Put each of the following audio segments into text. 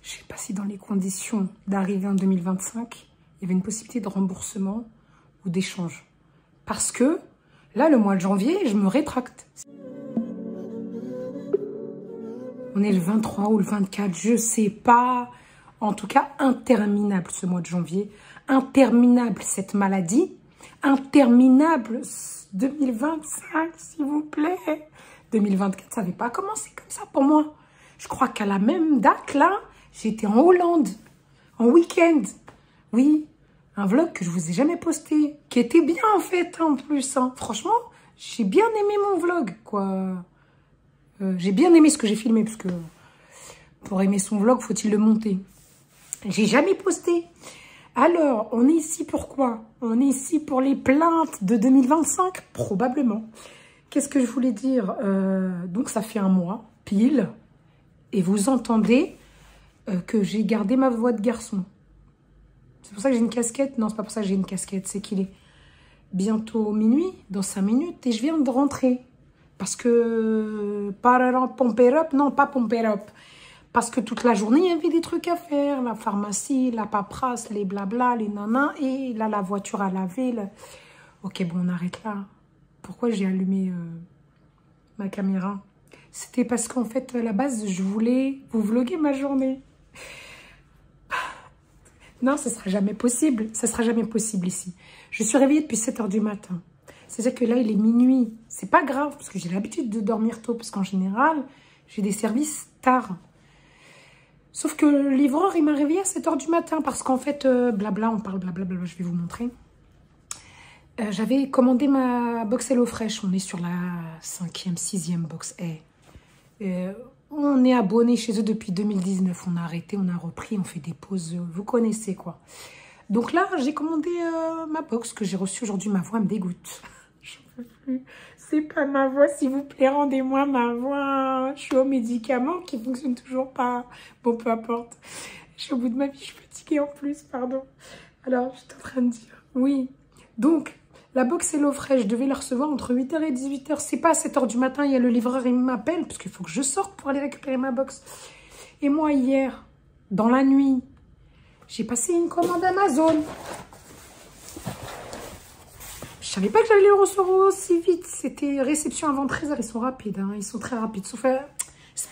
Je sais pas si dans les conditions d'arrivée en 2025, il y avait une possibilité de remboursement ou d'échange. Parce que là, le mois de janvier, je me rétracte. On est le 23 ou le 24, je sais pas. En tout cas, interminable ce mois de janvier. Interminable cette maladie. Interminable 2025, s'il vous plaît. 2024, ça n'avait pas commencé comme ça pour moi. Je crois qu'à la même date, là, j'étais en Hollande, en week-end. Oui, un vlog que je vous ai jamais posté, qui était bien en fait, en plus. Hein. Franchement, j'ai bien aimé mon vlog, quoi. J'ai bien aimé ce que j'ai filmé, parce que pour aimer son vlog, faut-il le monter. J'ai jamais posté. Alors, on est ici pour quoi? On est ici pour les plaintes de 2025, probablement. Qu'est-ce que je voulais dire? Donc, ça fait un mois, pile, et vous entendez que j'ai gardé ma voix de garçon. C'est pour ça que j'ai une casquette? Non, c'est pas pour ça que j'ai une casquette. C'est qu'il est bientôt minuit, dans 5 minutes, et je viens de rentrer. Parce que... Pomper up? Non, pas pomper up. Parce que toute la journée, il y avait des trucs à faire. La pharmacie, la paperasse, les blabla, les nanas. Et là, la voiture à laver. Ok, bon, on arrête là. Pourquoi j'ai allumé ma caméra? C'était parce qu'en fait, à la base, je voulais vous vloguer ma journée. Non, ce ne sera jamais possible. Ça ne sera jamais possible ici. Je suis réveillée depuis 7 h du matin. C'est-à-dire que là, il est minuit. C'est pas grave, parce que j'ai l'habitude de dormir tôt. Parce qu'en général, j'ai des services tard. Sauf que le livreur, il m'a réveillée à 7 h du matin. Parce qu'en fait, blabla, on parle blabla, je vais vous montrer. J'avais commandé ma box HelloFresh. On est sur la 5e, 6e box. On est abonné chez eux depuis 2019. On a arrêté, on a repris, on fait des pauses. Vous connaissez quoi. Donc là, j'ai commandé ma box que j'ai reçue aujourd'hui. Ma voix me dégoûte. Je peux plus. C'est pas ma voix, s'il vous plaît. Rendez-moi ma voix. Je suis aux médicaments qui ne fonctionnent toujours pas. Bon, peu importe. Je suis au bout de ma vie. Je suis fatiguée en plus, pardon. Alors, je suis en train de dire. Oui. Donc, la box HelloFresh, je devais la recevoir entre 8 h et 18 h. C'est pas à 7 h du matin, il y a le livreur, il m'appelle, parce qu'il faut que je sorte pour aller récupérer ma box. Et moi, hier, dans la nuit, j'ai passé une commande Amazon. Je savais pas que j'allais le recevoir aussi vite. C'était réception avant 13 h. Ils sont rapides, hein. Ils sont très rapides. Sauf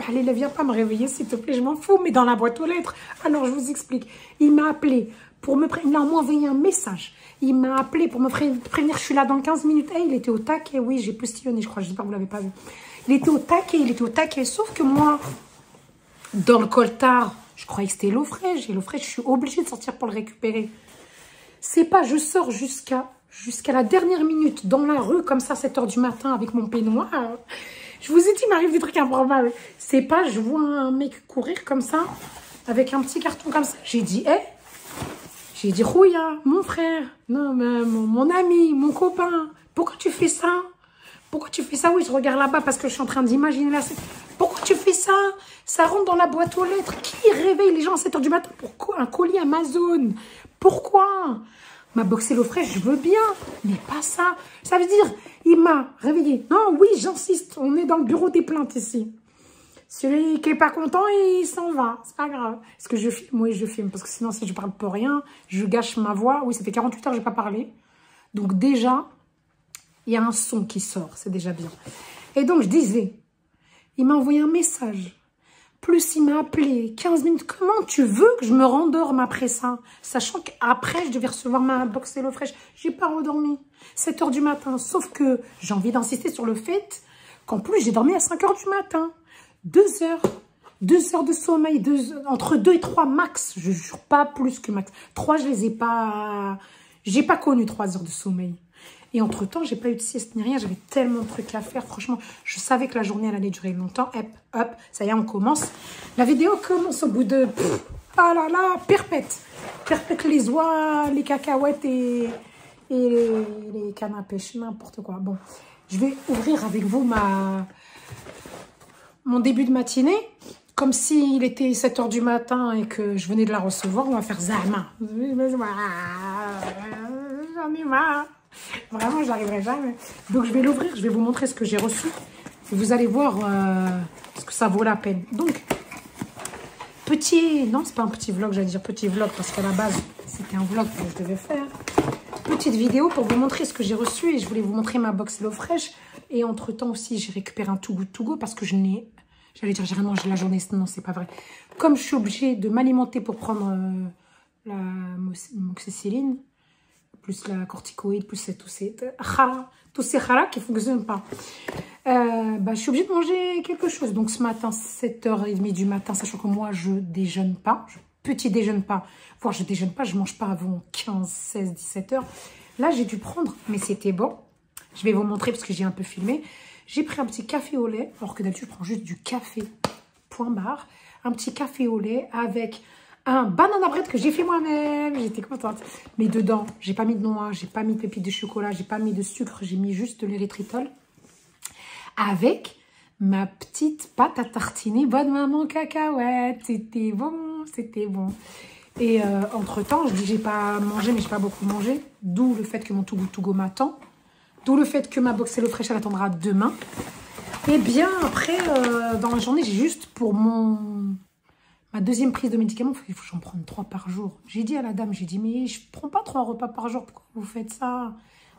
allez, ne viens pas me réveiller, s'il te plaît, je m'en fous, mais dans la boîte aux lettres. Alors, je vous explique. Il m'a appelé pour me prévenir. Il m'a envoyé un message. Il m'a appelé pour me prévenir. Je suis là dans 15 minutes. Hey, il était au taquet. Oui, j'ai postillonné, je crois. J'espère que vous ne l'avez pas vu. Il était au taquet. Il était au taquet. Sauf que moi, dans le coltard, je croyais que c'était HelloFresh. HelloFresh, je suis obligée de sortir pour le récupérer. C'est pas, je sors jusqu'à la dernière minute dans la rue, comme ça, 7 h du matin, avec mon peignoir. Je vous ai dit, il m'arrive des trucs improbables. C'est pas, je vois un mec courir comme ça, avec un petit carton comme ça. J'ai dit, hé, j'ai dit, Rouya, mon frère, non, mais mon ami, mon copain, pourquoi tu fais ça? Pourquoi tu fais ça? Oui, je regarde là-bas parce que je suis en train d'imaginer la scène. Pourquoi tu fais ça? Ça rentre dans la boîte aux lettres. Qui réveille les gens à 7 h du matin? Pourquoi un colis Amazon? Pourquoi? Ma box HelloFresh, je veux bien, mais pas ça. Ça veut dire, il m'a réveillé. Non, oui, j'insiste, on est dans le bureau des plaintes ici. Celui qui est pas content, il s'en va. C'est pas grave. Est-ce que je filme? Oui, je filme. Parce que sinon, si je parle pour rien, je gâche ma voix. Oui, ça fait 48 h que je n'ai pas parlé. Donc déjà, il y a un son qui sort. C'est déjà bien. Et donc, je disais, il m'a envoyé un message. Plus, il m'a appelé 15 minutes. Comment tu veux que je me rendorme après ça? Sachant qu'après, je devais recevoir ma box HelloFresh. J'ai pas redormi. 7 h du matin. Sauf que j'ai envie d'insister sur le fait qu'en plus, j'ai dormi à 5 h du matin. 2 heures. 2 heures de sommeil. Entre 2 et 3 max. Je jure pas plus que max. 3, je les ai pas... J'ai pas connu 3 heures de sommeil. Et entre-temps, j'ai pas eu de sieste ni rien. J'avais tellement de trucs à faire. Franchement, je savais que la journée, elle allait durer longtemps. Hop, ça y est, on commence. La vidéo commence au bout de... ah là là, perpète. Perpète les oies, les cacahuètes et les cannes à pêche. N'importe quoi. Bon, je vais ouvrir avec vous mon début de matinée. Comme s'il était 7 h du matin et que je venais de la recevoir. On va faire Zahma. J'en ai marre. Vraiment, j'arriverai jamais. Donc, je vais l'ouvrir. Je vais vous montrer ce que j'ai reçu. Et vous allez voir ce que ça vaut la peine. Donc, Petit, non, c'est pas un petit vlog, j'allais dire petit vlog parce qu'à la base, c'était un vlog que je devais faire. Petite vidéo pour vous montrer ce que j'ai reçu et je voulais vous montrer ma box HelloFresh. Et entre-temps aussi, j'ai récupéré un Too Good To Go parce que je n'ai, j'allais dire j'ai rien mangé la journée, non, c'est pas vrai. Comme je suis obligée de m'alimenter pour prendre la moxicilline, plus la corticoïde, plus tous ces haras qui ne fonctionnent pas. Je suis obligée de manger quelque chose. Donc ce matin, 7h30 du matin, sachant que moi, je déjeune pas, je petit déjeune pas, voire je déjeune pas, je mange pas avant 15, 16, 17h. Là, j'ai dû prendre, mais c'était bon. Je vais vous montrer parce que j'ai un peu filmé. J'ai pris un petit café au lait, alors que d'habitude, je prends juste du café, point barre. Un petit café au lait avec un banana bread que j'ai fait moi-même. J'étais contente. Mais dedans, j'ai pas mis de noix, j'ai pas mis de pépites de chocolat, j'ai pas mis de sucre, j'ai mis juste de l'érythritol. Avec ma petite pâte à tartiner, bonne maman cacahuète. C'était bon, c'était bon. Et entre-temps, je dis j'ai pas mangé, mais j'ai pas beaucoup mangé. D'où le fait que mon Too Good To Go m'attend. D'où le fait que ma box HelloFresh, elle attendra demain. Et bien, après, dans la journée, j'ai juste pour ma deuxième prise de médicaments, il faut que j'en prenne 3 par jour. J'ai dit à la dame, j'ai dit, mais je prends pas 3 repas par jour, pourquoi vous faites ça?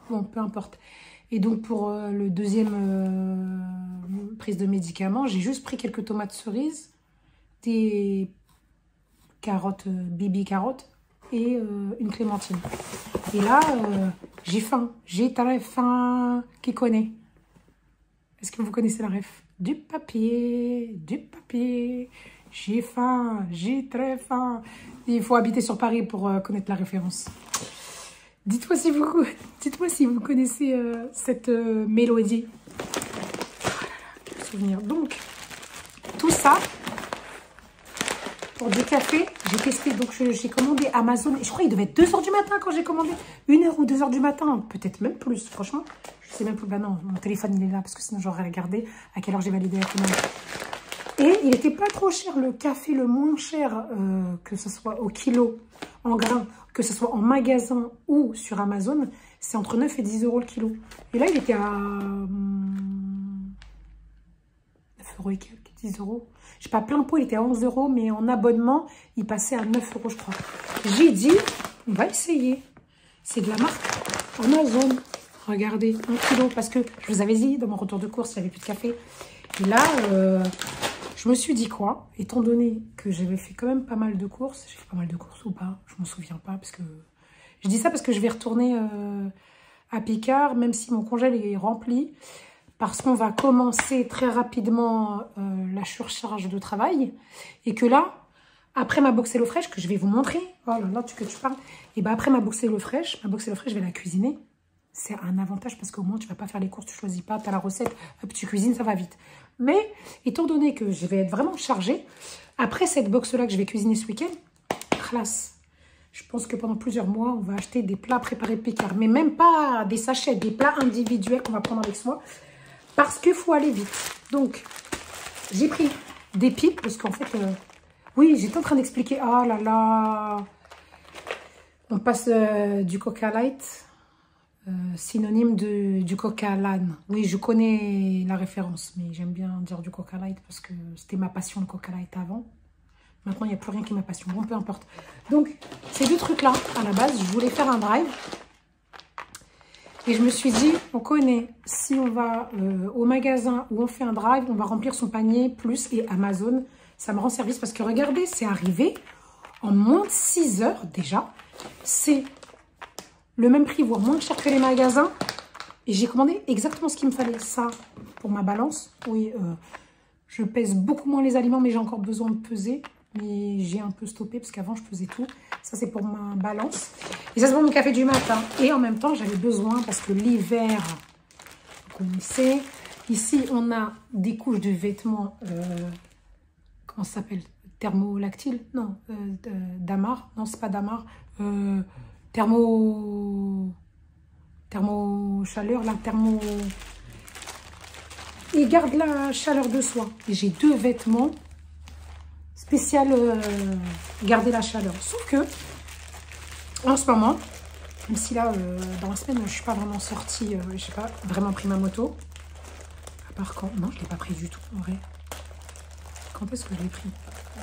Bon, peu importe. Et donc, pour le deuxième prise de médicaments, j'ai juste pris quelques tomates cerises, des carottes, bibi carottes, et une clémentine. Et là, j'ai faim. J'ai très faim. Qui connaît? Est-ce que vous connaissez la ref? Du papier, du papier. J'ai faim, j'ai très faim. Il faut habiter sur Paris pour connaître la référence. Dites-moi si vous connaissez cette mélodie. Souvenir. Donc, tout ça, pour du café, j'ai testé. Donc, j'ai commandé Amazon. Et je crois qu'il devait être 2h du matin quand j'ai commandé. 1h ou 2h du matin. Peut-être même plus, franchement. Je sais même plus. Bah non, mon téléphone, il est là. Parce que sinon, j'aurais regardé à quelle heure j'ai validé la commande. Et il n'était pas trop cher. Le café le moins cher, que ce soit au kilo, en grains, que ce soit en magasin ou sur Amazon, c'est entre 9 et 10 € le kilo. Et là, il était à 9 € et quelques, 10 €. Je sais pas, plein pot, il était à 11 €, mais en abonnement, il passait à 9 €, je crois. J'ai dit, on va essayer. C'est de la marque Amazon. Regardez, 1 kilo, parce que je vous avais dit, dans mon retour de course, il n'y avait plus de café. Et là, je me suis dit quoi, étant donné que j'avais fait quand même pas mal de courses. J'ai fait pas mal de courses ou pas, je m'en souviens pas, parce que... Je dis ça parce que je vais retourner à Picard, même si mon congèle est rempli, parce qu'on va commencer très rapidement la surcharge de travail, et que là, après ma box HelloFresh, que je vais vous montrer, oh là là, que tu parles, et bien après ma box HelloFresh, je vais la cuisiner. C'est un avantage parce qu'au moins, tu ne vas pas faire les courses, tu ne choisis pas, tu as la recette, hop, tu cuisines, ça va vite. Mais, étant donné que je vais être vraiment chargée, après cette box-là que je vais cuisiner ce week-end, classe. Je pense que pendant plusieurs mois, on va acheter des plats préparés de Picard. Mais même pas des sachets, des plats individuels qu'on va prendre avec soi. Parce qu'il faut aller vite. Donc, j'ai pris des pipes parce qu'en fait, oui, j'étais en train d'expliquer. Oh là là, on passe du Coca Light. Synonyme du Coca Lane. Oui, je connais la référence, mais j'aime bien dire du Coca Light parce que c'était ma passion, le Coca Light avant. Maintenant, il n'y a plus rien qui est ma passion. Bon, peu importe. Donc, ces deux trucs-là, à la base, je voulais faire un drive. Et je me suis dit, on connaît, si on va au magasin où on fait un drive, on va remplir son panier plus et Amazon, ça me rend service parce que regardez, c'est arrivé en moins de 6 heures déjà. C'est le même prix, voire moins cher que les magasins. Et j'ai commandé exactement ce qu'il me fallait. Ça, pour ma balance. Oui, je pèse beaucoup moins les aliments, mais j'ai encore besoin de peser. Mais j'ai un peu stoppé parce qu'avant, je pesais tout. Ça, c'est pour ma balance. Et ça, c'est pour mon café du matin. Et en même temps, j'avais besoin parce que l'hiver, vous connaissez. Ici, on a des couches de vêtements, comment ça s'appelle? Thermolactyle? Non, Damar. Non, c'est pas Damar. Thermo-chaleur, là, Il garde la chaleur de soi. Et j'ai 2 vêtements spécial garder la chaleur. Sauf que, en ce moment, même si là, dans la semaine, je ne suis pas vraiment sortie, je n'ai pas vraiment pris ma moto. À part quand... Non, je ne l'ai pas pris du tout, en vrai. Quand est-ce que je l'ai pris?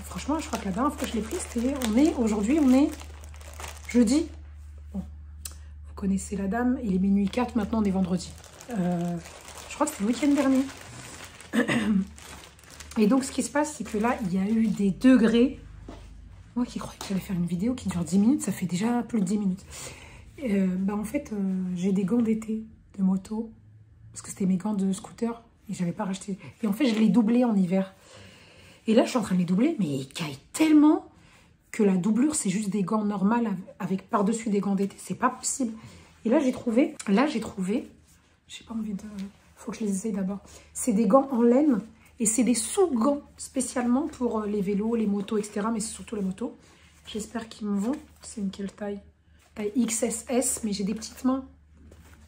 Franchement, je crois que la dernière fois que je l'ai pris, c'était... Aujourd'hui, on est jeudi. Bon, vous connaissez la dame, il est minuit 4, maintenant on est vendredi. Je crois que c'était le week-end dernier. Et donc, ce qui se passe, c'est que là, il y a eu des degrés. Moi qui croyais que j'allais faire une vidéo qui dure 10 minutes, ça fait déjà plus de 10 minutes. En fait, j'ai des gants d'été de moto, parce que c'était mes gants de scooter, et j'avais pas racheté. Et en fait, je les doublais en hiver. Et là, je suis en train de les doubler, mais ils caillent tellement que la doublure, c'est juste des gants normaux avec par-dessus des gants d'été. C'est pas possible. Et là, j'ai trouvé, j'ai pas envie de... Faut que je les essaye d'abord. C'est des gants en laine. Et c'est des sous-gants spécialement pour les vélos, les motos, etc. Mais c'est surtout les motos. J'espère qu'ils me vont. C'est une quelle taille? Taille XSS, mais j'ai des petites mains.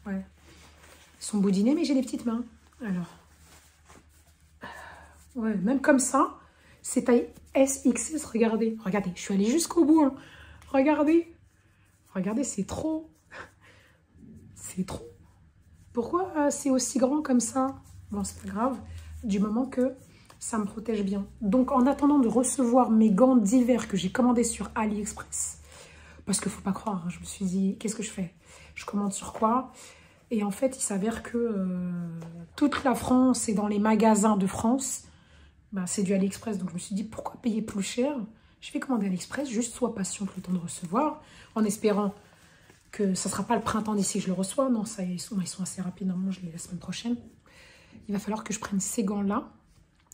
Ouais. Ils sont boudinés, mais j'ai des petites mains. Alors. Ouais, même comme ça, c'est taille SXS. Regardez. Regardez, je suis allée jusqu'au bout. Hein. Regardez. Regardez, c'est trop. C'est trop. Pourquoi c'est aussi grand comme ça? Bon, c'est pas grave. Du moment que ça me protège bien. Donc, en attendant de recevoir mes gants d'hiver que j'ai commandés sur AliExpress, parce qu'il ne faut pas croire, hein, je me suis dit, qu'est-ce que je fais? Je commande sur quoi? Et en fait, il s'avère que toute la France et dans les magasins de France, bah, c'est du AliExpress. Donc, je me suis dit, pourquoi payer plus cher? Je vais commander AliExpress, juste sois patient le temps de recevoir, en espérant que ça ne sera pas le printemps d'ici que je le reçois. Non, ça, ils sont assez rapides, normalement, je les ai la semaine prochaine. Il va falloir que je prenne ces gants-là.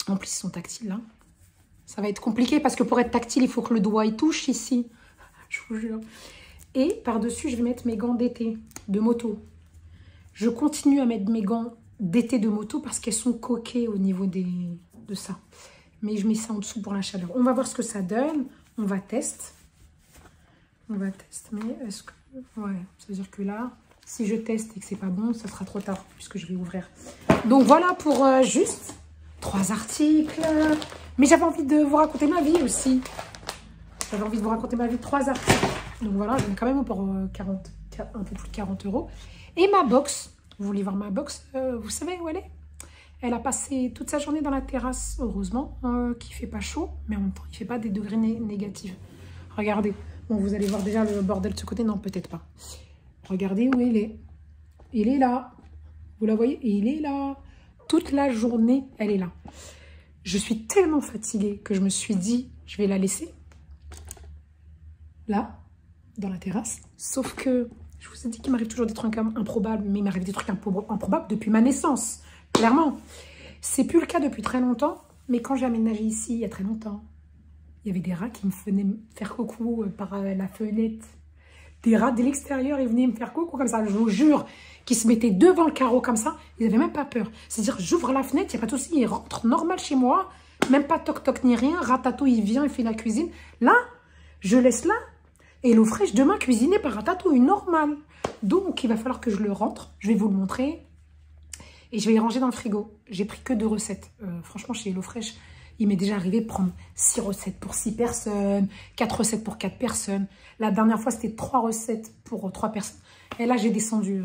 En plus, ils sont tactiles, là. Ça va être compliqué parce que pour être tactile, il faut que le doigt y touche ici. Je vous jure. Et par-dessus, je vais mettre mes gants d'été de moto. Je continue à mettre mes gants d'été de moto parce qu'elles sont coquées au niveau de ça. Mais je mets ça en dessous pour la chaleur. On va voir ce que ça donne. On va tester. On va tester. Mais est-ce que... Ouais, ça veut dire que là... Si je teste et que c'est pas bon, ça sera trop tard puisque je vais ouvrir. Donc voilà pour juste 3 articles. Mais j'avais envie de vous raconter ma vie aussi. J'avais envie de vous raconter ma vie de 3 articles. Donc voilà, j'en ai quand même pour un peu plus de 40 €. Et ma box, vous voulez voir ma box, vous savez où elle est? Elle a passé toute sa journée dans la terrasse, heureusement, qu'il ne fait pas chaud, mais en même temps, il ne fait pas des degrés négatifs. Regardez. Bon, vous allez voir déjà le bordel de ce côté. Non, peut-être pas. Regardez où il est. Il est là. Vous la voyez? Et il est là. Toute la journée, elle est là. Je suis tellement fatiguée que je me suis dit, je vais la laisser. Là, dans la terrasse. Sauf que, je vous ai dit qu'il m'arrive toujours des trucs improbables. Mais il m'arrive des trucs improbables depuis ma naissance. Clairement. C'est plus le cas depuis très longtemps. Mais quand j'ai aménagé ici, il y a très longtemps, il y avait des rats qui me venaient me faire coucou par la fenêtre. Des rats de l'extérieur, ils venaient me faire coucou comme ça, je vous jure, qui se mettaient devant le carreau comme ça, ils n'avaient même pas peur. C'est-à-dire, j'ouvre la fenêtre, il n'y a pas de souci, ils rentrent normal chez moi, même pas toc-toc ni rien, Ratatouille, il vient, il fait la cuisine. Là, je laisse là, et l'eau fraîche demain cuisinée par Ratatouille, normal. Donc, il va falloir que je le rentre, je vais vous le montrer, et je vais les ranger dans le frigo. J'ai pris que 2 recettes. Franchement, chez HelloFresh, il m'est déjà arrivé de prendre 6 recettes pour 6 personnes, 4 recettes pour 4 personnes. La dernière fois, c'était 3 recettes pour 3 personnes. Et là, j'ai descendu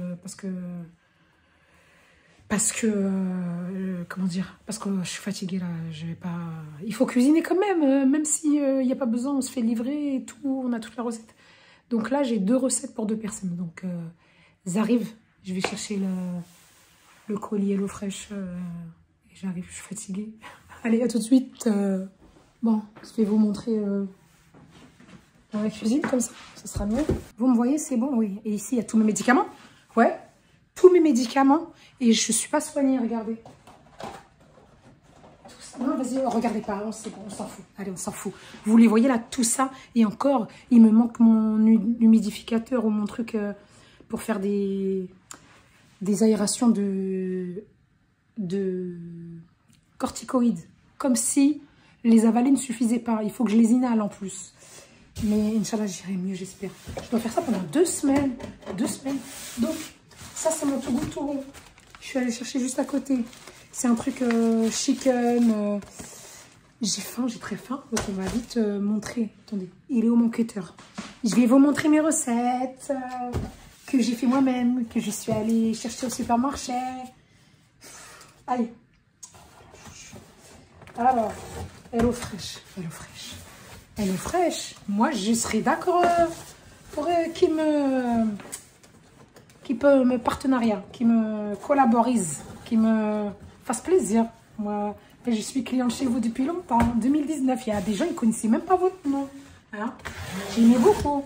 comment dire? Parce que je suis fatiguée là. Je vais pas... Il faut cuisiner quand même, même s'il n'y a pas besoin, on se fait livrer et tout, on a toute la recette. Donc là, j'ai 2 recettes pour 2 personnes. Donc, j'arrive. Je vais chercher le colis HelloFresh. J'arrive, je suis fatiguée. Allez, à tout de suite. Bon, je vais vous montrer dans la cuisine, comme ça sera mieux. Vous me voyez, c'est bon, oui. Et ici, il y a tous mes médicaments. Ouais, tous mes médicaments. Et je ne suis pas soignée, regardez. Tout ça. Non, vas-y, regardez pas, c'est bon, on s'en fout. Allez, on s'en fout. Vous les voyez là, tout ça. Et encore, il me manque mon humidificateur ou mon truc pour faire des aérations de corticoïdes. Comme si les avaler ne suffisaient pas. Il faut que je les inhale en plus. Mais Inch'Allah, j'irai mieux, j'espère. Je dois faire ça pendant 2 semaines. 2 semaines. Donc, ça, c'est mon Too Good To Go. Je suis allée chercher juste à côté. C'est un truc chicken. J'ai faim, j'ai très faim. Donc, on va vite montrer. Attendez, il est où mon cutter? Je vais vous montrer mes recettes que j'ai fait moi-même, que je suis allée chercher au supermarché. Allez. Alors, Hello Fresh, Hello Fresh. Hello Fresh. Moi, je serais d'accord pour qui peut me partenariat, qui me collaborise, qui me fasse plaisir. Moi, je suis cliente chez vous depuis longtemps, 2019. Il y a des gens qui ne connaissaient même pas votre nom. Hein? J'aimais beaucoup.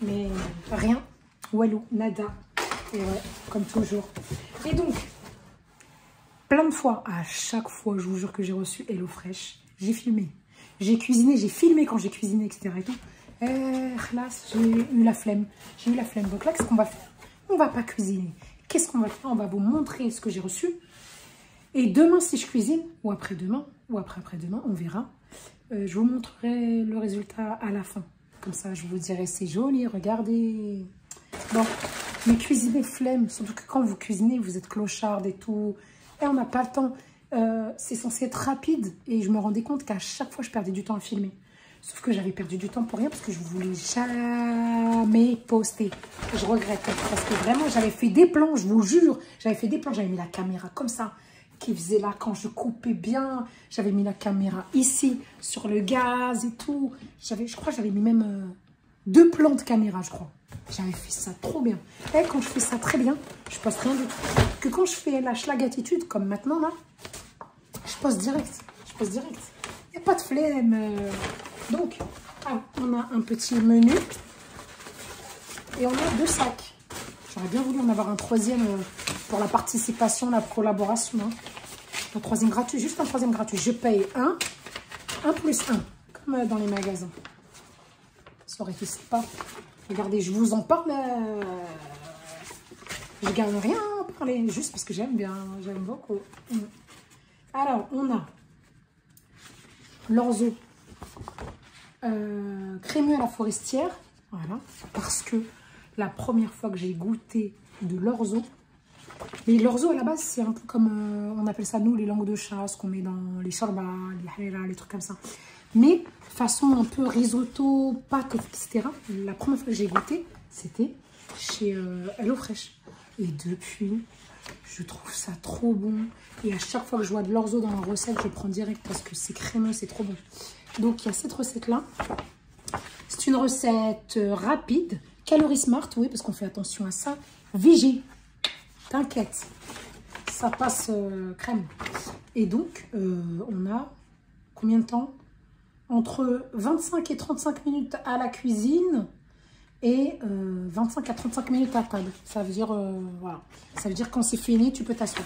Mais rien. Walou, nada. Et ouais, comme toujours. Et donc, plein de fois, à chaque fois, je vous jure que j'ai reçu Hello Fresh, j'ai filmé. J'ai cuisiné, j'ai filmé quand j'ai cuisiné, etc. Et tout. Classe, j'ai eu la flemme. J'ai eu la flemme. Donc là, qu'est-ce qu'on va faire? On va pas cuisiner. Qu'est-ce qu'on va faire? On va vous montrer ce que j'ai reçu. Et demain, si je cuisine, ou après-demain, ou après-après-demain, on verra. Je vous montrerai le résultat à la fin. Comme ça, je vous dirai, c'est joli, regardez. Bon, mais cuisiner flemme. Surtout que quand vous cuisinez, vous êtes clocharde et tout. Et on n'a pas le temps. C'est censé être rapide. Et je me rendais compte qu'à chaque fois, je perdais du temps à filmer. Sauf que j'avais perdu du temps pour rien parce que je ne voulais jamais poster. Et je regrette parce que vraiment, j'avais fait des plans, je vous jure. J'avais fait des plans, j'avais mis la caméra comme ça, qui faisait là quand je coupais bien. J'avais mis la caméra ici, sur le gaz et tout. Je crois que j'avais mis même 2 plans de caméra, je crois. J'avais fait ça trop bien. Et quand je fais ça très bien, je poste rien du tout. Que quand je fais la schlag attitude, comme maintenant là, je poste direct. Je poste direct. Il n'y a pas de flemme. Donc, on a un petit menu et on a 2 sacs. J'aurais bien voulu en avoir un troisième pour la participation, la collaboration. Hein. Un troisième gratuit, juste un troisième gratuit. Je paye 1 plus 1, comme dans les magasins. Ça aurait été sympa. Regardez, je vous en parle. Je garde rien à en parler, juste parce que j'aime bien, j'aime beaucoup. Alors, on a l'orzo. Crémeux à la forestière, voilà, parce que la première fois que j'ai goûté de l'orzo, mais l'orzo à la base c'est un peu comme, on appelle ça nous les langues de chat, ce qu'on met dans les shorba, les harira, les trucs comme ça, mais façon un peu risotto, pâte, etc. La première fois que j'ai goûté, c'était chez Hello Fresh, et depuis, je trouve ça trop bon, et à chaque fois que je vois de l'orzo dans la recette, je prends direct parce que c'est crémeux, c'est trop bon. Donc, il y a cette recette-là. C'est une recette rapide. Calorie smart, oui, parce qu'on fait attention à ça. Vigie. T'inquiète. Ça passe crème. Et donc, on a combien de temps? Entre 25 et 35 minutes à la cuisine et 25 à 35 minutes à table. Ça veut dire, voilà. Ça veut dire quand c'est fini, tu peux t'asseoir.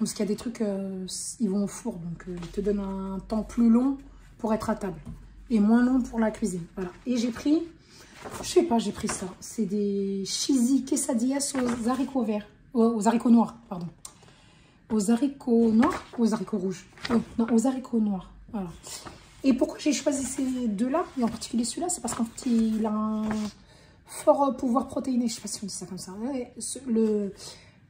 Parce qu'il y a des trucs, ils vont au four. Donc, ils te donnent un temps plus long pour être à table et moins long pour la cuisine. Voilà. Et j'ai pris, je sais pas, j'ai pris ça. C'est des cheesy quesadillas aux haricots verts, aux haricots noirs, pardon. Aux haricots noirs ou aux haricots rouges? Non, aux haricots noirs. Voilà. Et pourquoi j'ai choisi ces deux-là, et en particulier celui-là, c'est parce qu'en fait, il a un fort pouvoir protéiné. Je sais pas si on dit ça comme ça.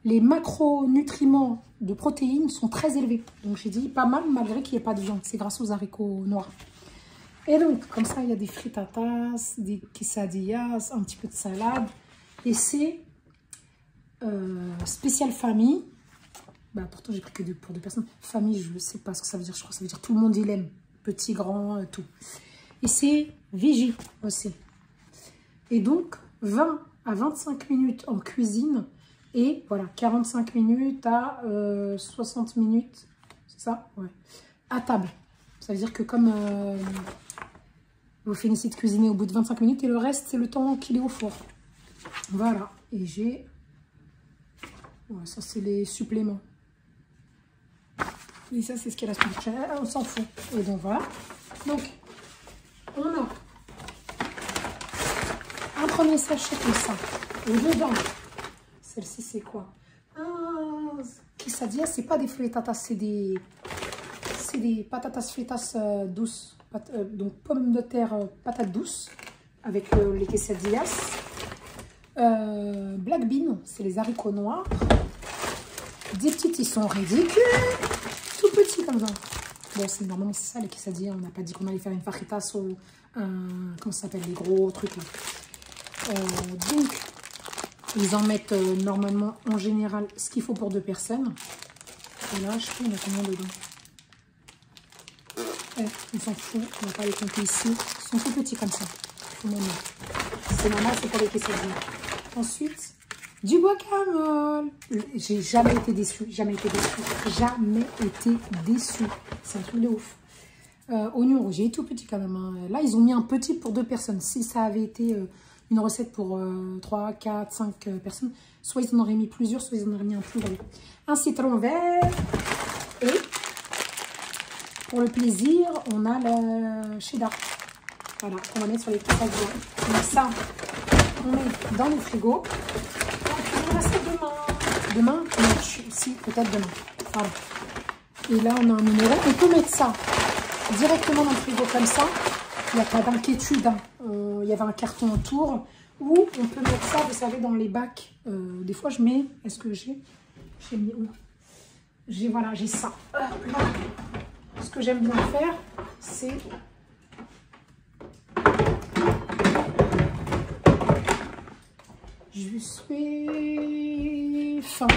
Les macronutriments de protéines sont très élevés. Donc j'ai dit pas mal malgré qu'il n'y ait pas de viande. C'est grâce aux haricots noirs. Et donc, comme ça, il y a des frittatas, des quesadillas, un petit peu de salade. Et c'est spécial famille. Bah, pourtant, j'ai pris que pour 2 personnes. Famille, je ne sais pas ce que ça veut dire. Je crois que ça veut dire tout le monde, il aime. Petit, grand, tout. Et c'est Vigie aussi. Et donc, 20 à 25 minutes en cuisine. Et voilà, 45 minutes à 60 minutes, c'est ça? Ouais. À table. Ça veut dire que comme vous finissez de cuisiner au bout de 25 minutes et le reste, c'est le temps qu'il est au four. Voilà. Et j'ai... Ouais, ça, c'est les suppléments. Et ça, c'est ce qu'elle a sur le chat. On s'en fout. Et donc, voilà. Donc, on a un premier sachet comme ça. Et dedans... Celle-ci, c'est quoi? Quesadilla, c'est pas des frittatas, c'est des patatas fritas douces. Donc, pommes de terre, patates douces, avec les quesadillas. Black bean, c'est les haricots noirs. Des petites, ils sont ridicules. Tout petits comme ça. Bon, normalement, c'est ça, les quesadillas. On n'a pas dit qu'on allait faire une fajitas ou un... Comment ça s'appelle? Les gros trucs, là. Donc... Ils en mettent normalement, en général, ce qu'il faut pour 2 personnes. Et là, je sais pas, il y en a combien dedans? On s'en fout, on va pas les compter ici. Ils sont tout petits comme ça. C'est normal, c'est pour les quesadillas. Ensuite, du guacamole. J'ai jamais été déçue, jamais été déçue, jamais été déçue. C'est un truc de ouf. Oignon rouge, il est tout petit quand même. Hein. Là, ils ont mis un petit pour 2 personnes. Si ça avait été une recette pour 3, 4, 5 personnes, soit ils en auraient mis plusieurs, soit ils en auraient mis un plus gros. Un citron vert. Et pour le plaisir, on a le cheddar. Voilà, qu'on va mettre sur les quesadillas. Donc ça, on met dans le frigo. On va ça demain. Demain, non, si, peut-être demain. Voilà. Et là, on a un numéro. On peut mettre ça directement dans le frigo comme ça. Il n'y a pas d'inquiétude. Hein. Il y avait un carton autour. Ou on peut mettre ça, vous savez, dans les bacs. Des fois, je mets... Est-ce que j'ai mis où? Voilà, j'ai ça. Ce que j'aime bien faire, c'est... Je suis faim.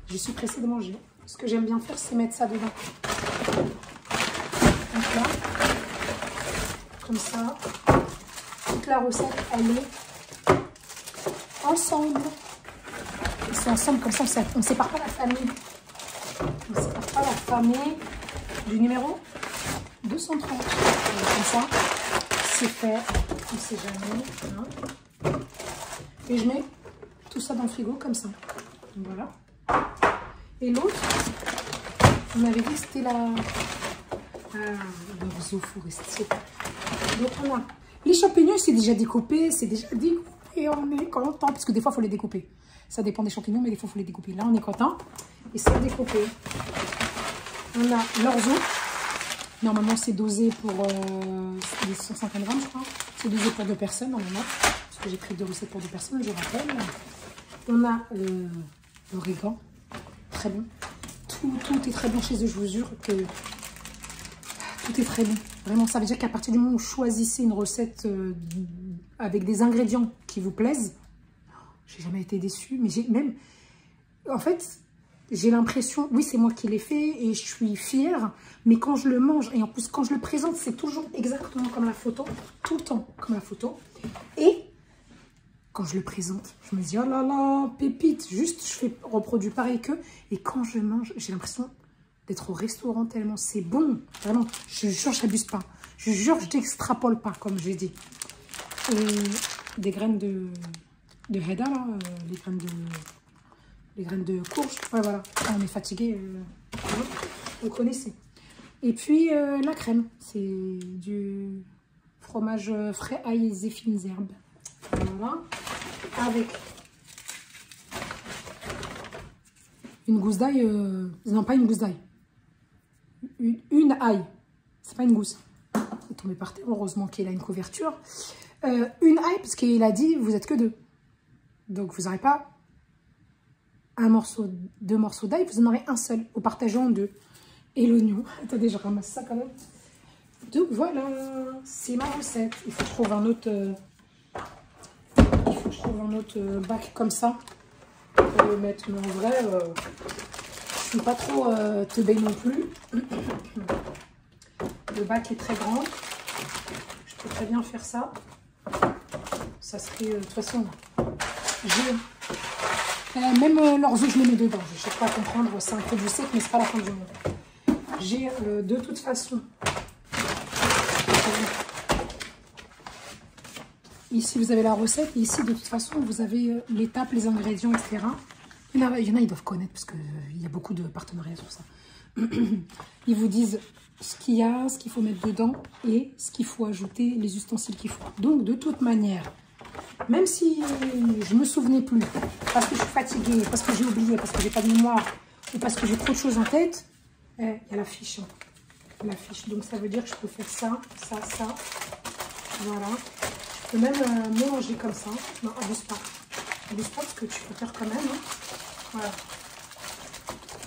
Je suis pressée de manger. Ce que j'aime bien faire, c'est mettre ça dedans. Donc là, comme ça, toute la recette, elle est ensemble. Ils sont ensemble, comme ça, on ne sépare pas la famille. On ne sépare pas la famille du numéro 230. Comme ça, c'est fait. On ne sait jamais. Hein. Et je mets tout ça dans le frigo, comme ça. Voilà. Et l'autre, on m'avait dit que c'était la... l'orzo forestier. Donc on a les champignons, c'est déjà découpé, et on est content, parce que des fois, il faut les découper. Ça dépend des champignons, mais des fois, il faut les découper. Là, on est content, et c'est découpé. On a l'orzo. Normalement, c'est dosé pour 150 grammes, je crois. C'est dosé pour 2 personnes, normalement. Parce que j'ai pris 2 recettes pour 2 personnes, je rappelle. On a l'origan. Très bon. Tout est très bon chez eux, je vous jure que tout est très bon. Vraiment, ça veut dire qu'à partir du moment où vous choisissez une recette avec des ingrédients qui vous plaisent, j'ai jamais été déçue. Mais j'ai même... En fait, j'ai l'impression... Oui, c'est moi qui l'ai fait et je suis fière. Mais quand je le mange, et en plus quand je le présente, c'est toujours exactement comme la photo. Tout le temps comme la photo. Et... quand je le présente, je me dis, oh là là, pépite, juste je reproduis pareil qu'eux. Et quand je mange, j'ai l'impression d'être au restaurant tellement c'est bon. Vraiment, je jure, je n'abuse pas. Je jure, je n'extrapole pas, comme j'ai dit. Et des graines de Heda, là, les graines de courge. Ouais, voilà, quand on est fatigué, vous connaissez. Et puis, la crème, c'est du fromage frais, ail et fines herbes. Voilà. Avec une gousse d'ail, non pas une gousse d'ail, une ail, c'est pas une gousse, il est tombé par terre, heureusement qu'il a une couverture, une ail parce qu'il a dit vous êtes que 2, donc vous n'aurez pas un morceau, 2 morceaux d'ail, vous en aurez un seul, au partagé en 2, et l'oignon, attendez je ramasse ça quand même, donc voilà, c'est ma recette, il faut que je trouve un autre... je trouve un autre bac comme ça pour le mettre. Mais en vrai, je suis pas trop teubée non plus. Le bac est très grand. Je peux très bien faire ça. Ça serait, de toute façon, même l'orzo, je le mets dedans. Je ne cherche pas à comprendre, c'est un peu du sec, mais c'est pas la fin du monde. J'ai de toute façon... Ici, vous avez la recette. Et ici, de toute façon, vous avez l'étape, les ingrédients, etc. Il y en a, ils doivent connaître parce qu'il y a beaucoup de partenariats sur ça. Ils vous disent ce qu'il y a, ce qu'il faut mettre dedans et ce qu'il faut ajouter, les ustensiles qu'il faut. Donc, de toute manière, même si je ne me souvenais plus, parce que je suis fatiguée, parce que j'ai oublié, parce que j'ai pas de mémoire ou parce que j'ai trop de choses en tête, il y a la fiche. Hein. La fiche. Donc, ça veut dire que je peux faire ça, ça, ça. Voilà. Je peux même mélanger comme ça. Non, abuse pas. Abuse pas parce que tu peux faire quand même. Hein. Voilà.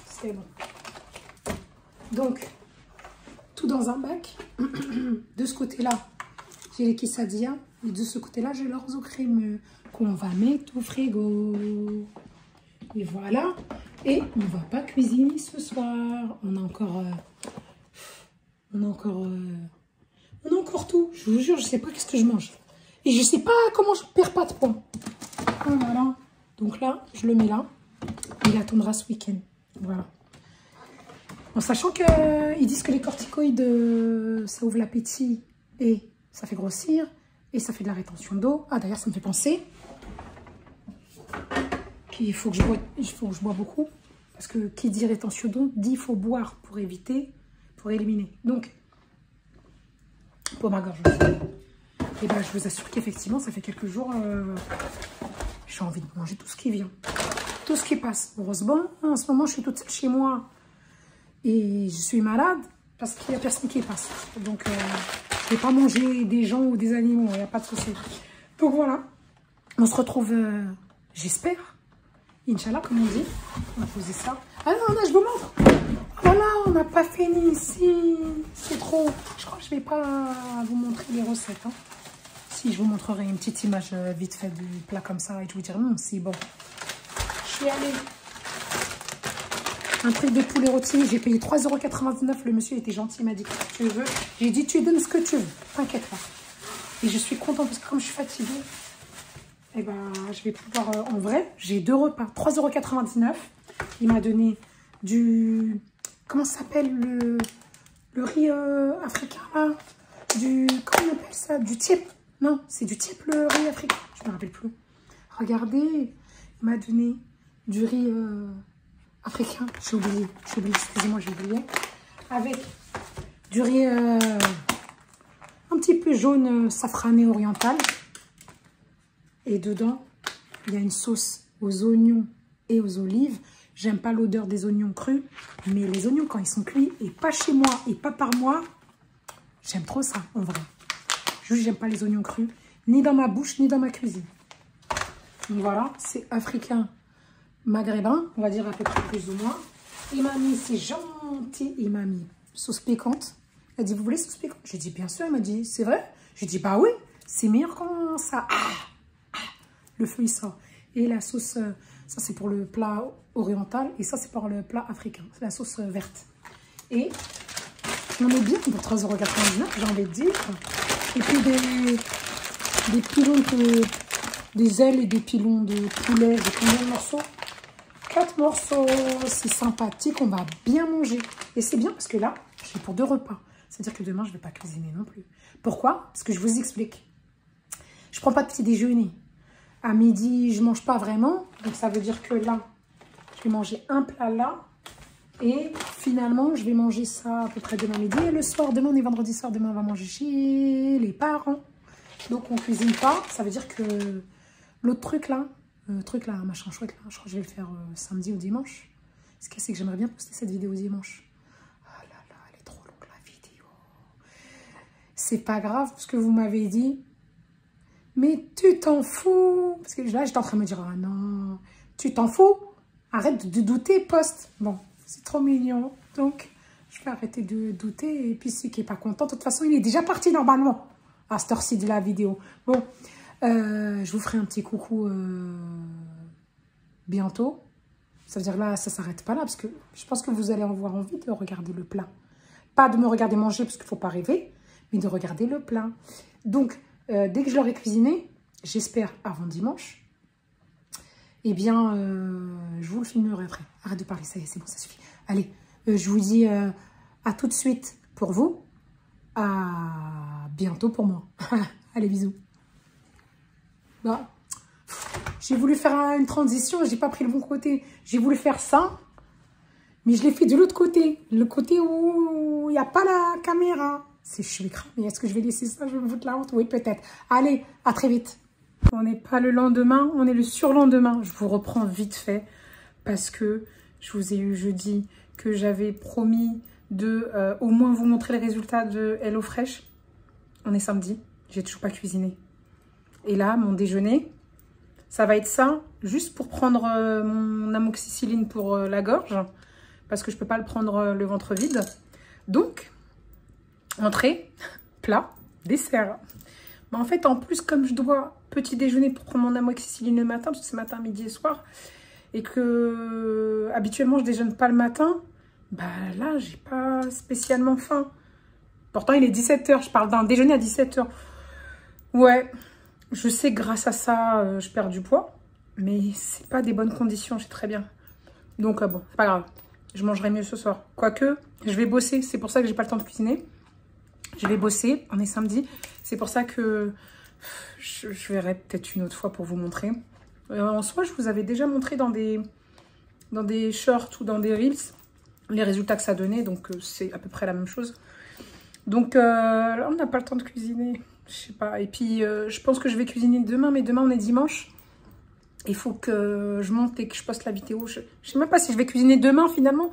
C'est bon. Donc, tout dans un bac. De ce côté-là, j'ai les quesadillas. Et de ce côté-là, j'ai l'orzo crémeux qu'on va mettre au frigo. Et voilà. Et on ne va pas cuisiner ce soir. On a encore On a encore tout. Je vous jure, je sais pas qu'est-ce que je mange. Et je sais pas comment je perds pas de poids. Voilà. Donc là, je le mets là. Il attendra ce week-end. Voilà. En sachant qu'ils disent que les corticoïdes, ça ouvre l'appétit et ça fait grossir. Et ça fait de la rétention d'eau. Ah, d'ailleurs, ça me fait penser qu'il faut que je bois beaucoup. Parce que qui dit rétention d'eau, dit il faut boire pour éviter, pour éliminer. Donc, pour ma gorge aussi. Et ben, je vous assure qu'effectivement, ça fait quelques jours, j'ai envie de manger tout ce qui vient. Tout ce qui passe. Heureusement, en ce moment, je suis toute seule chez moi. Et je suis malade parce qu'il n'y a personne qui passe. Donc, je ne vais pas manger des gens ou des animaux. Il n'y a pas de souci. Donc, voilà. On se retrouve, j'espère. Inch'Allah, comme on dit. On va poser ça. Ah non, là, je vous montre. Voilà, on n'a pas fini ici. C'est trop. Je crois que je ne vais pas vous montrer les recettes. Hein. Si, je vous montrerai une petite image vite fait du plat comme ça. Et je vous dirai, non, c'est bon. Je suis allée. Un truc de poulet rôti. J'ai payé 3,99 €. Le monsieur était gentil. Il m'a dit, qu'est-ce que tu veux? J'ai dit, tu donnes ce que tu veux. T'inquiète pas. Et je suis contente parce que comme je suis fatiguée, eh ben, je vais pouvoir, en vrai, j'ai 2 repas, 3,99 €. Il m'a donné du, comment ça s'appelle, le riz africain, là, comment on appelle ça, du type, non, c'est du type le riz africain, je me rappelle plus. Regardez, il m'a donné du riz africain, j'ai oublié, excusez-moi, j'ai oublié, avec du riz un petit peu jaune safrané oriental. Et dedans, il y a une sauce aux oignons et aux olives. J'aime pas l'odeur des oignons crus, mais les oignons, quand ils sont cuits, et pas chez moi, et pas par moi, j'aime trop ça, en vrai. Juste, j'aime pas les oignons crus, ni dans ma bouche, ni dans ma cuisine. Donc voilà, c'est africain maghrébin, on va dire à peu près plus ou moins. Il m'a mis, c'est gentil, il m'a mis sauce piquante. Il a dit, vous voulez sauce piquante? J'ai dit, bien sûr. Il m'a dit, c'est vrai? J'ai dit, bah oui, c'est meilleur quand ça... le feu il sort. Et la sauce, ça c'est pour le plat oriental et ça c'est pour le plat africain. C'est la sauce verte. Et on est bien pour 3,99 €, j'ai envie de dire. Et puis des pilons des ailes et des pilons de poulet. J'ai combien de morceaux? 4 morceaux. C'est sympathique, on va bien manger. Et c'est bien parce que là, j'ai pour 2 repas. C'est-à-dire que demain, je ne vais pas cuisiner non plus. Pourquoi? Parce que je vous explique. Je ne prends pas de petit déjeuner. À midi, je ne mange pas vraiment. Donc, ça veut dire que là, je vais manger un plat là. Et finalement, je vais manger ça à peu près demain midi. Et le soir, demain, on est vendredi soir. Demain, on va manger chez les parents. Donc, on ne cuisine pas. Ça veut dire que l'autre truc là, machin chouette là, je crois que je vais le faire samedi ou dimanche. Ce qui est, c'est que j'aimerais bien poster cette vidéo dimanche. Ah là là, elle est trop longue la vidéo. C'est pas grave, parce que vous m'avez dit... Mais tu t'en fous. Parce que là, j'étais en train de me dire, ah non, tu t'en fous. Arrête de douter, poste. Bon, c'est trop mignon. Donc, je vais arrêter de douter. Et puis, celui qui n'est pas content, de toute façon, il est déjà parti normalement à cette heure-ci de la vidéo. Bon, je vous ferai un petit coucou bientôt. Ça veut dire là, ça ne s'arrête pas là. Parce que je pense que vous allez avoir envie de regarder le plat. Pas de me regarder manger, parce qu'il ne faut pas rêver. Mais de regarder le plat. Donc... dès que je l'aurai cuisiné, j'espère avant dimanche, eh bien, je vous le filmerai après. Arrête de parler, ça y est, c'est bon, ça suffit. Allez, je vous dis à tout de suite pour vous, à bientôt pour moi. Allez, bisous. Bah, j'ai voulu faire une transition, j'ai pas pris le bon côté. J'ai voulu faire ça, mais je l'ai fait de l'autre côté. Le côté où il n'y a pas la caméra. Je suis cramée. Est-ce que je vais laisser ça? Je vais me foutre la honte? Oui, peut-être. Allez, à très vite. On n'est pas le lendemain, on est le surlendemain. Je vous reprends vite fait parce que je vous ai eu jeudi que j'avais promis de au moins vous montrer les résultats de HelloFresh. On est samedi, j'ai toujours pas cuisiné. Et là, mon déjeuner, ça va être ça, juste pour prendre mon amoxicilline pour la gorge parce que je peux pas le prendre le ventre vide. Donc... entrée, plat, dessert. Mais en fait, en plus, comme je dois petit déjeuner pour prendre mon amoxicilline le matin, parce que c'est matin, midi et soir, et que habituellement, je déjeune pas le matin, bah là, j'ai pas spécialement faim. Pourtant, il est 17 h. Je parle d'un déjeuner à 17 h. Ouais, je sais que grâce à ça, je perds du poids. Mais c'est pas des bonnes conditions, je sais très bien. Donc, bon, c'est pas grave. Je mangerai mieux ce soir. Quoique, je vais bosser. C'est pour ça que j'ai pas le temps de cuisiner. Je vais bosser. On est samedi. C'est pour ça que je verrai peut-être une autre fois pour vous montrer. En soi, je vous avais déjà montré dans des shorts ou dans des reels les résultats que ça donnait. Donc, c'est à peu près la même chose. Donc, là, on n'a pas le temps de cuisiner. Je sais pas. Et puis, je pense que je vais cuisiner demain. Mais demain, on est dimanche. Il faut que je monte et que je poste la vidéo. Je sais même pas si je vais cuisiner demain finalement.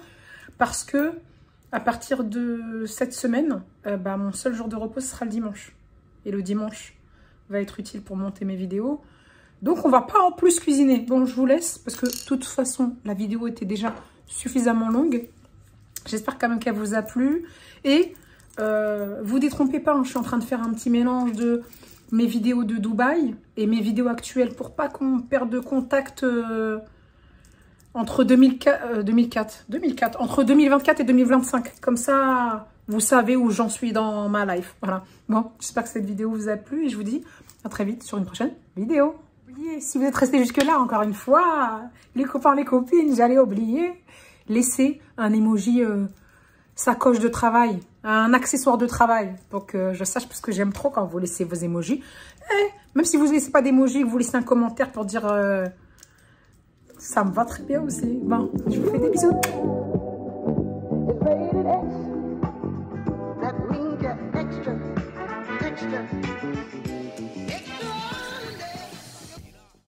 Parce que à partir de cette semaine, mon seul jour de repos, ce sera le dimanche. Et le dimanche va être utile pour monter mes vidéos. Donc, on va pas en plus cuisiner. Bon, je vous laisse parce que de toute façon, la vidéo était déjà suffisamment longue. J'espère quand même qu'elle vous a plu. Et vous détrompez pas, hein, je suis en train de faire un petit mélange de mes vidéos de Dubaï et mes vidéos actuelles pour pas qu'on perde de contact entre 2024, entre 2024 et 2025. Comme ça, vous savez où j'en suis dans ma life. Voilà. Bon, j'espère que cette vidéo vous a plu et je vous dis à très vite sur une prochaine vidéo. Et si vous êtes resté jusque-là, encore une fois, les copains, les copines, j'allais oublier, laissez un emoji sacoche de travail, un accessoire de travail, pour que je sache, parce que j'aime trop quand vous laissez vos emojis. Même si vous ne laissez pas d'emoji, vous laissez un commentaire pour dire ça me va très bien aussi. Bon, je vous fais des bisous.